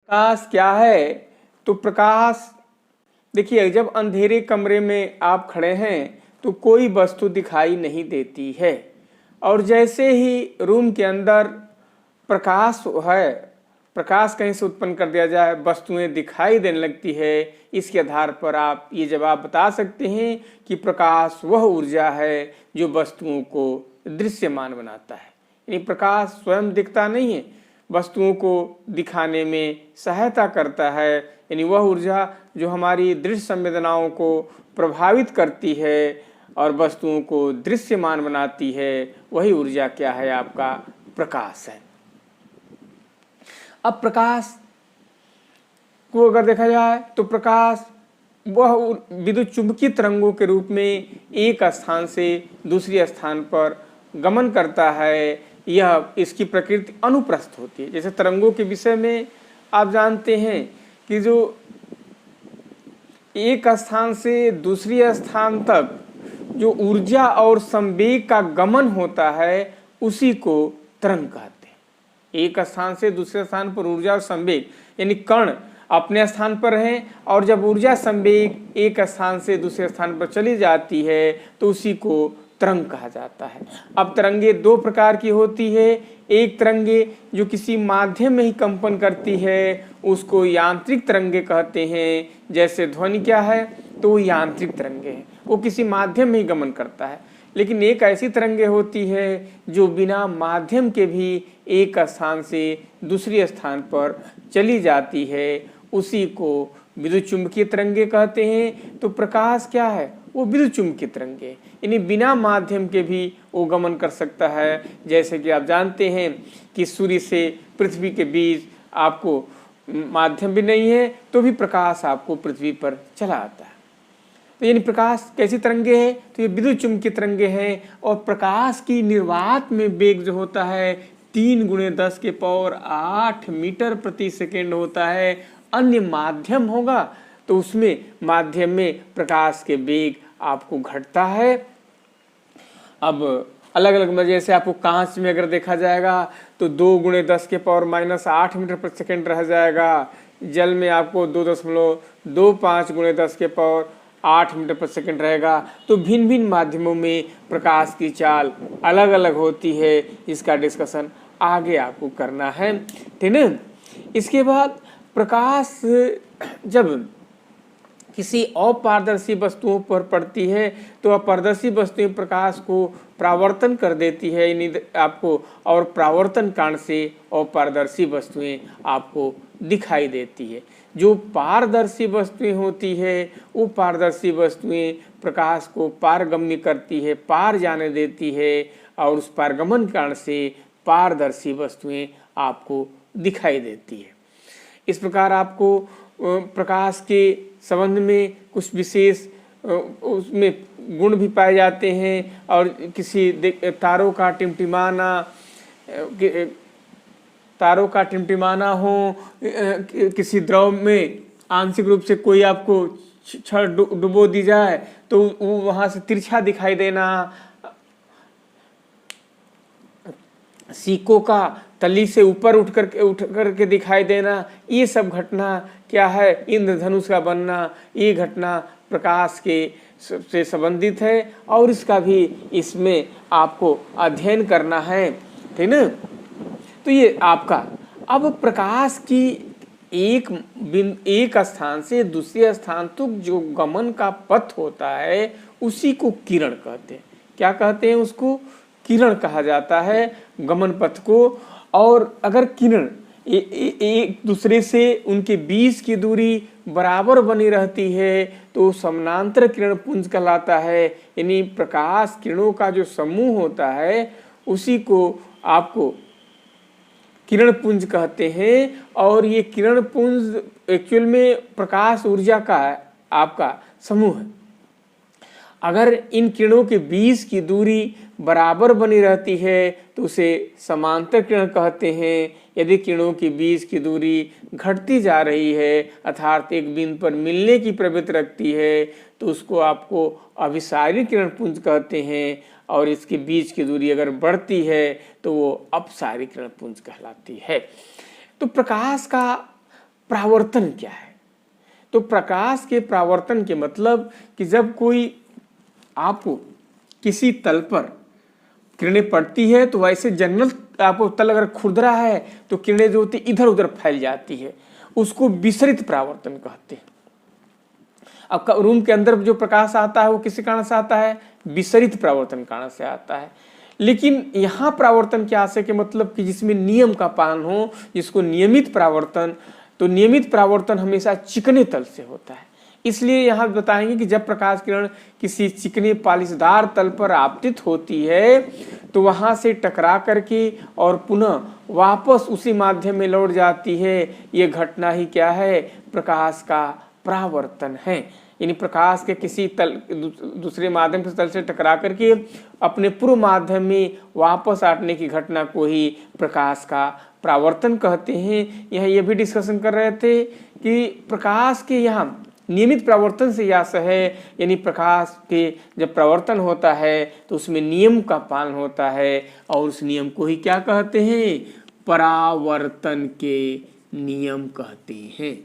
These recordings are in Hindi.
प्रकाश क्या है? तो प्रकाश देखिए, जब अंधेरे कमरे में आप खड़े हैं तो कोई वस्तु दिखाई नहीं देती है, और जैसे ही रूम के अंदर प्रकाश है, प्रकाश कहीं से उत्पन्न कर दिया जाए, वस्तुएं दिखाई देने लगती है। इसके आधार पर आप ये जवाब बता सकते हैं कि प्रकाश वह ऊर्जा है जो वस्तुओं को दृश्यमान बनाता है। यानी प्रकाश स्वयं दिखता नहीं है, वस्तुओं को दिखाने में सहायता करता है। यानी वह ऊर्जा जो हमारी दृश्य संवेदनाओं को प्रभावित करती है और वस्तुओं को दृश्यमान बनाती है, वही ऊर्जा क्या है? आपका प्रकाश है। अब प्रकाश को अगर देखा जाए तो प्रकाश वह विद्युत चुंबकीय तरंगों के रूप में एक स्थान से दूसरे स्थान पर गमन करता है। यह इसकी प्रकृति अनुप्रस्थ होती है। जैसे तरंगों के विषय में आप जानते हैं कि जो एक स्थान से दूसरे स्थान तक जो ऊर्जा और संवेग का गमन होता है, उसी को तरंग कहते हैं। एक स्थान से दूसरे स्थान पर ऊर्जा और संवेग, यानी कण अपने स्थान पर हैं और जब ऊर्जा संवेग एक स्थान से दूसरे स्थान पर चली जाती है तो उसी को तरंग कहा जाता है। अब तरंगे दो प्रकार की होती है। एक तरंगे जो किसी माध्यम में ही कंपन करती है, उसको यांत्रिक तरंगे कहते हैं। जैसे ध्वनि क्या है? तो वो यांत्रिक तरंगे हैं, वो किसी माध्यम में ही गमन करता है। लेकिन एक ऐसी तरंगे होती है जो बिना माध्यम के भी एक स्थान से दूसरे स्थान पर चली जाती है, उसी को विद्युत चुंबकीय तरंगे कहते हैं। तो प्रकाश क्या है? वो विद्युत चुंबकीय तरंगे, यानी बिना माध्यम के भी वो गमन कर सकता है। जैसे कि आप जानते हैं कि सूर्य से पृथ्वी के बीच आपको माध्यम भी नहीं है तो भी प्रकाश आपको पृथ्वी पर चला आता है। तो यानी प्रकाश कैसी तरंगे हैं? तो ये विद्युत चुंबकीय तरंगे हैं। और प्रकाश की निर्वात में वेग जो होता है 3 × 10⁸ मीटर प्रति सेकेंड होता है। अन्य माध्यम होगा तो उसमें माध्यम में प्रकाश के वेग आपको घटता है। अब अलग अलग में जैसे आपको कांच में अगर देखा जाएगा तो 2 × 10⁻⁻8 मीटर प्रति सेकेंड रह जाएगा। जल में आपको 2.25 × 10⁸ मीटर प्रति सेकेंड रहेगा। तो भिन्न भिन्न माध्यमों में प्रकाश की चाल अलग अलग होती है। इसका डिस्कशन आगे आपको करना है, ठीक है। इसके बाद प्रकाश जब किसी अपारदर्शी वस्तुओं पर पड़ती है तो अपारदर्शी वस्तुएं प्रकाश को परावर्तन कर देती है, यानी आपको, और परावर्तन कारण से अपारदर्शी वस्तुएं आपको दिखाई देती है। जो पारदर्शी वस्तुएं होती है वो पारदर्शी वस्तुएं प्रकाश को पारगम्य करती है, पार जाने देती है, और उस पारगमन कारण से पारदर्शी वस्तुएं आपको दिखाई देती है। इस प्रकार आपको प्रकाश के संबंध में कुछ विशेष उसमें गुण भी पाए जाते हैं। और किसी तारों का टिमटिमाना हो, किसी द्रव में आंशिक रूप से कोई आपको छड़ डुबो दी जाए तो वो वहाँ से तिरछा दिखाई देना, सिक्कों का तली से ऊपर उठ करके दिखाई देना, ये सब घटना क्या है? इंद्रधनुष का बनना, ये घटना प्रकाश के से संबंधित है और इसका भी इसमें आपको अध्ययन करना है, ठीक ना। तो ये आपका अब प्रकाश की एक स्थान से दूसरे स्थान तक जो गमन का पथ होता है उसी को किरण कहते हैं। क्या कहते हैं? उसको किरण कहा जाता है, गमन पथ को। और अगर किरण एक दूसरे से उनके बीच की दूरी बराबर बनी रहती है तो समानांतर किरण पुंज कहलाता है। यानी प्रकाश किरणों का जो समूह होता है उसी को आपको किरण पुंज कहते हैं। और ये किरण पुंज एक्चुअल में प्रकाश ऊर्जा का आपका समूह है। अगर इन किरणों के बीच की दूरी बराबर बनी रहती है तो उसे समांतर किरण कहते हैं। यदि किरणों के बीच की दूरी घटती जा रही है अर्थात एक बिंदु पर मिलने की प्रवृत्ति रखती है तो उसको आपको अभिसारी किरण पुंज कहते हैं। और इसके बीच की दूरी अगर बढ़ती है तो वो अपसारी किरण पुंज कहलाती है। तो प्रकाश का परावर्तन क्या है? तो प्रकाश के परावर्तन के मतलब कि जब कोई आपको किसी तल पर किरणें पड़ती है तो वैसे जनरल आपको तल अगर खुरदरा है तो किरणें जो होती इधर उधर फैल जाती है, उसको विसरित परावर्तन कहते हैं। आपका रूम के अंदर जो प्रकाश आता है वो किसी कारण से आता है? विसरित परावर्तन कारण से आता है। लेकिन यहाँ परावर्तन के आशय के मतलब कि जिसमें नियम का पालन हो, जिसको नियमित परावर्तन, तो नियमित परावर्तन हमेशा चिकने तल से होता है। इसलिए यहाँ बताएंगे कि जब प्रकाश किरण किसी चिकने पालिशदार तल पर आपतित होती है तो वहां से टकरा करके और पुनः वापस उसी माध्यम में लौट जाती है। ये घटना ही क्या है? प्रकाश का परावर्तन है। यानी प्रकाश के किसी तल दूसरे माध्यम के तल से टकरा करके अपने पूर्व माध्यम में वापस आने की घटना को ही प्रकाश का परावर्तन कहते हैं। यहाँ ये भी डिस्कशन कर रहे थे कि प्रकाश के यहाँ नियमित परावर्तन से यह है, यानी प्रकाश के जब परावर्तन होता है तो उसमें नियम का पालन होता है और उस नियम को ही क्या कहते हैं? परावर्तन के नियम कहते हैं।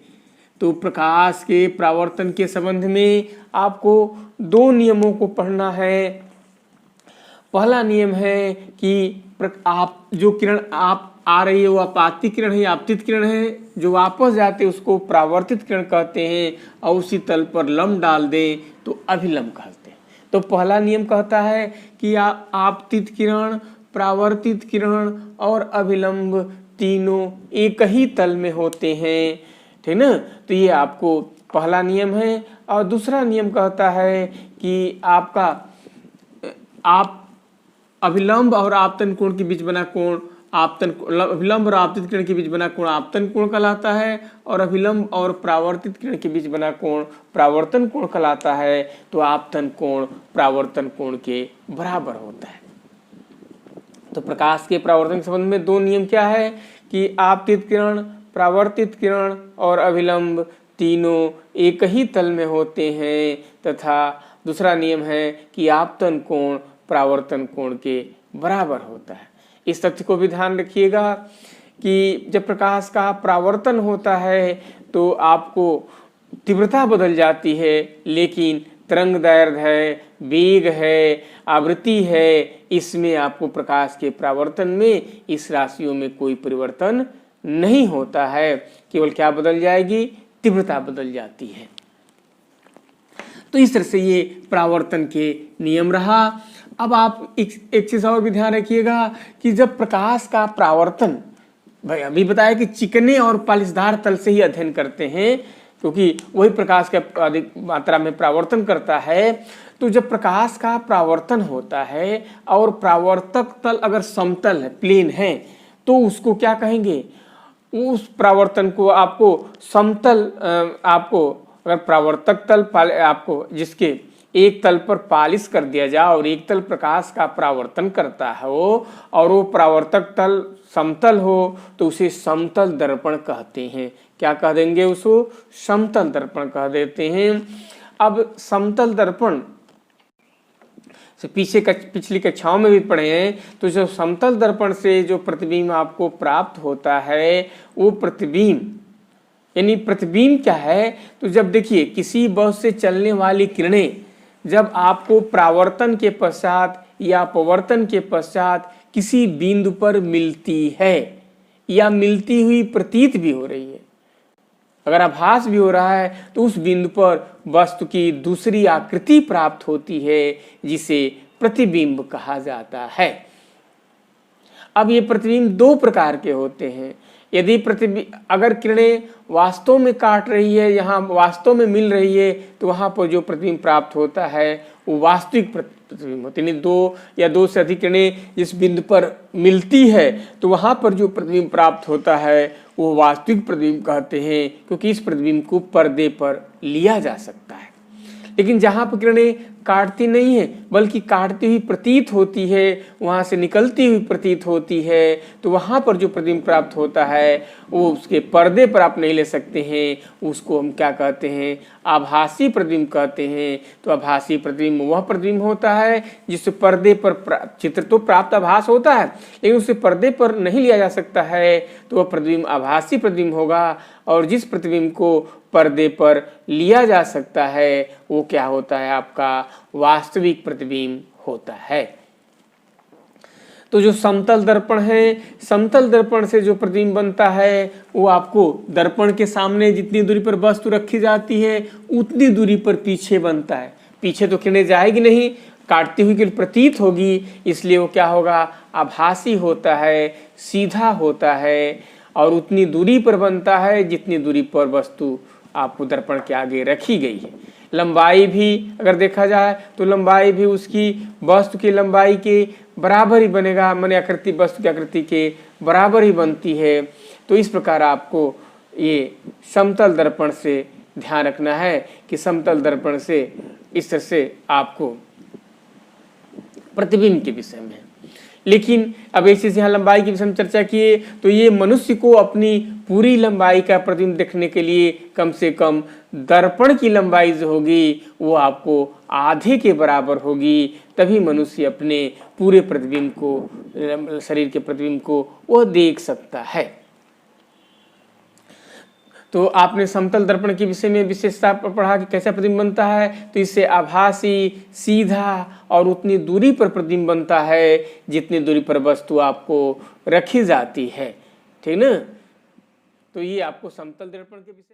तो प्रकाश के परावर्तन के संबंध में आपको दो नियमों को पढ़ना है। पहला नियम है कि आप जो किरण आप आ रही है वो आपातित किरण है, आपतित किरण है, जो वापस जाते उसको परावर्तित किरण कहते हैं और उसी तल पर लंब डाल दें तो अभिलंब कहते हैं। तो पहला नियम कहता है कि आपतित किरण, परावर्तित किरण और अभिलंब तीनों एक ही तल में होते हैं, ठीक ना। तो ये आपको पहला नियम है। और दूसरा नियम कहता है कि आपका आप अभिलंब और आपतन कोण के बीच बना कोण अभिलंब और आपतित किरण के बीच बना कोण आपतन कोण कहलाता है और अभिलंब और परावर्तित किरण के बीच बना कोण परावर्तन कोण कहलाता है। तो आपतन कोण परावर्तन कोण के बराबर होता है। तो प्रकाश के परावर्तन के संबंध में दो नियम क्या है कि आपतित किरण, परावर्तित किरण और अभिलंब तीनों एक ही तल में होते हैं, तथा दूसरा नियम है कि आपतन कोण परावर्तन कोण के बराबर होता है। इस तथ्य को भी ध्यान रखिएगा कि जब प्रकाश का परावर्तन होता है तो आपको तीव्रता बदल जाती है, लेकिन तरंग दैर्घ्य है, वेग है, आवृत्ति है, इसमें आपको प्रकाश के परावर्तन में इस राशियों में कोई परिवर्तन नहीं होता है। केवल क्या बदल जाएगी? तीव्रता बदल जाती है। तो इस तरह से ये परावर्तन के नियम रहा। अब आप एक चीज और भी ध्यान रखिएगा कि जब प्रकाश का परावर्तन, भाई अभी बताया कि चिकने और पालिशदार तल से ही अध्ययन करते हैं क्योंकि वही प्रकाश का अधिक मात्रा में परावर्तन करता है। तो जब प्रकाश का परावर्तन होता है और परावर्तक तल अगर समतल है, प्लेन है, तो उसको क्या कहेंगे? उस परावर्तन को आपको समतल, आपको अगर परावर्तक तल आपको जिसके एक तल पर पालिश कर दिया जाए और एक तल प्रकाश का परावर्तन करता हो और वो परावर्तक तल समतल हो तो उसे समतल दर्पण कहते हैं। क्या कह देंगे? उसको समतल दर्पण कह देते हैं। अब समतल दर्पण से पिछली कक्षाओं में भी पढ़े हैं। तो जो समतल दर्पण से जो प्रतिबिंब आपको प्राप्त होता है वो प्रतिबिंब, यानी प्रतिबिंब क्या है? तो जब देखिए किसी वस्तु से चलने वाली किरणें जब आपको परावर्तन के पश्चात या अपवर्तन के पश्चात किसी बिंदु पर मिलती है या मिलती हुई प्रतीत भी हो रही है, अगर आभास भी हो रहा है, तो उस बिंदु पर वस्तु की दूसरी आकृति प्राप्त होती है जिसे प्रतिबिंब कहा जाता है। अब ये प्रतिबिंब दो प्रकार के होते हैं। यदि अगर किरणें वास्तव में काट रही है, यहाँ वास्तव में मिल रही है, तो वहाँ पर जो प्रतिबिंब प्राप्त होता है वो वास्तविक प्रतिबिंब होते हैं। दो या दो से अधिक किरणें जिस बिंदु पर मिलती है तो वहाँ पर जो प्रतिबिंब प्राप्त होता है वो वास्तविक प्रतिबिंब कहते हैं, क्योंकि इस प्रतिबिंब को पर्दे पर लिया जा सकता है। लेकिन जहाँ पर किरणें काटती नहीं है बल्कि काटती हुई प्रतीत होती है, वहाँ से निकलती हुई प्रतीत होती है, तो वहाँ पर जो प्रतिबिंब प्राप्त होता है वो उसके पर्दे पर आप नहीं ले सकते हैं। उसको हम क्या कहते हैं, आभासी प्रतिबिंब कहते हैं। तो आभासी प्रतिबिंब वह प्रतिबिंब होता है जिससे पर्दे पर चित्र तो प्राप्त आभास होता है लेकिन उसे पर्दे पर नहीं लिया जा सकता है, तो वह प्रतिबिंब आभासी प्रतिबिंब होगा। और जिस प्रतिबिंब को पर्दे पर लिया जा सकता है वो क्या होता है, आपका वास्तविक प्रतिबिंब होता है। तो जो समतल दर्पण है, समतल दर्पण से जो प्रतिबिंब बनता है वो आपको दर्पण के सामने जितनी दूरी पर वस्तु रखी जाती है उतनी दूरी पर पीछे बनता है। पीछे तो किरणें जाएगी नहीं, काटती हुई किरण प्रतीत होगी, इसलिए वो क्या होगा, आभासी होता है, सीधा होता है और उतनी दूरी पर बनता है जितनी दूरी पर वस्तु आपको दर्पण के आगे रखी गई है। लंबाई भी अगर देखा जाए तो लंबाई भी उसकी वस्तु की लंबाई के बराबर ही बनेगा, माने आकृति वस्तु की आकृति के बराबर ही बनती है। तो इस प्रकार आपको ये समतल दर्पण से ध्यान रखना है कि समतल दर्पण से इस तरह से आपको प्रतिबिंब के विषय में। लेकिन अब एक चीज यहाँ लंबाई के विषय में चर्चा किए तो ये मनुष्य को अपनी पूरी लंबाई का प्रतिबिंब देखने के लिए कम से कम दर्पण की लंबाई जो होगी वो आपको आधे के बराबर होगी, तभी मनुष्य अपने पूरे प्रतिबिंब को, शरीर के प्रतिबिंब को वो देख सकता है। तो आपने समतल दर्पण के विषय में विशेषता पढ़ा कि कैसा प्रतिबिंब बनता है, तो इससे आभासी, सीधा और उतनी दूरी पर प्रतिबिंब बनता है जितनी दूरी पर वस्तु आपको रखी जाती है, ठीक ना। तो ये आपको समतल दर्पण के विषय